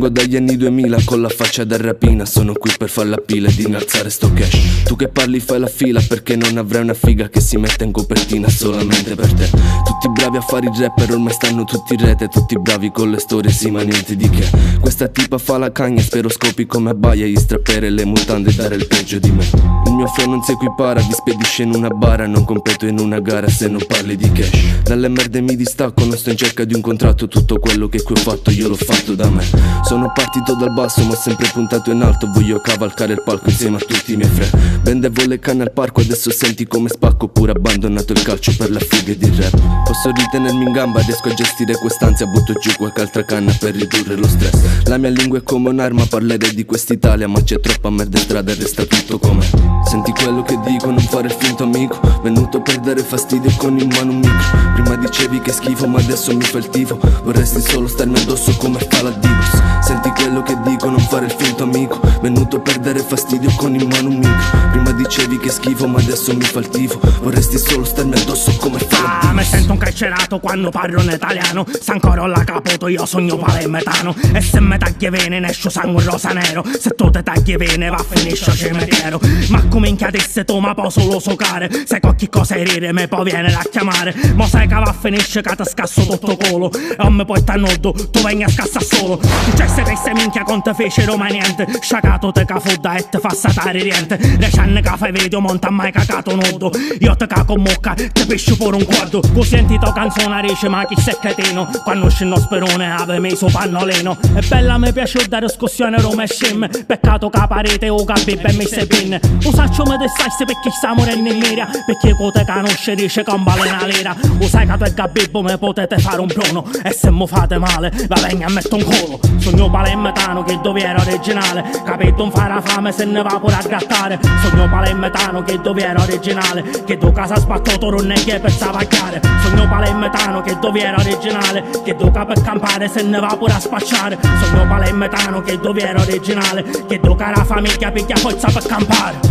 Vengo dagli anni 2000 con la faccia da rapina. Sono qui per far la pila ed innalzare sto cash. Tu che parli fai la fila perché non avrai una figa che si mette in copertina solamente per te. Tutti bravi a fare i rapper, ormai stanno tutti in rete. Tutti bravi con le storie, sì ma niente di che. Questa tipa fa la cagna, spero scopi come abbaia. Gli strappere le mutande e dare il peggio di me. Il mio flow non si equipara, vi spedisce in una bara. Non competo in una gara se non parli di cash. Dalle merde mi distacco, non sto in cerca di un contratto. Tutto quello che qui ho fatto io l'ho fatto da me. Sono partito dal basso ma ho sempre puntato in alto. Voglio cavalcare il palco insieme a tutti i miei frè. Vendevo le canne al parco, adesso senti come spacco. Pure abbandonato il calcio per la figa di rap. Posso ritenermi in gamba, riesco a gestire quest'ansia. Butto giù qualche altra canna per ridurre lo stress. La mia lingua è come un'arma, parlerei di quest'Italia. Ma c'è troppa merda in strada e resta tutto com'è. Senti quello che dico, non fare il finto amico. Venuto per dare fastidio con in mano un micro. Prima dicevi che schifo ma adesso mi fa il tifo. Vorresti solo starmi addosso come fa la Divos. Senti quello che dico, non fare il finto amico. Venuto per dare fastidio con in mano un micro. Prima dicevi che schifo ma adesso mi fa il tifo. Vorresti solo starmi addosso come fa la Divos. Mi sento un carcerato quando parlo in italiano. Se ancora ho la capoto io sogno palermitano. E se me tagli vene ne esce sangue rosa nero. Se tu te tagli vene va a finisce al cimitero. Ma come incadesse tu ma può solo socare. Se qualche cosa rire me poi viene a chiamare. Ma sai che va a finisce che ti scasso tutto colo. E non mi puoi sta noddo, tu vengi a scassare solo. Successe che se minchia con te fecero mai niente. Sciacato te ca fodda e te fa satare riente. Recenne che fai video monta mai cacato noddo. Io te caco mocca, te pesci pure un quadro. Così senti to canzone dice ma chi sei cretino. Quando usci il sperone ave messo pannolino. E bella mi piace dare scossione Roma e scem. Peccato che parete o che bibbe mi se pinne. Usaccio me de salse perché sta morendo in media. Perché cote conosce dice che un balena lera. Usai che tu e gabibbo me potete fare un prono. E se mo fate male va venga a metto un colo. Sogno palermitano che il dovere originale. Capito un fare fame se ne va pure a grattare. Sogno palermitano che il dovere originale. Che tu casa spaccato non è che per savacchiare. Sogno palermitano che il dovere originale. Che tu per campare se ne va pure a spacciare. Sogno palermitano che il dovere originale. Che tu cara famiglia picchia forza per campare.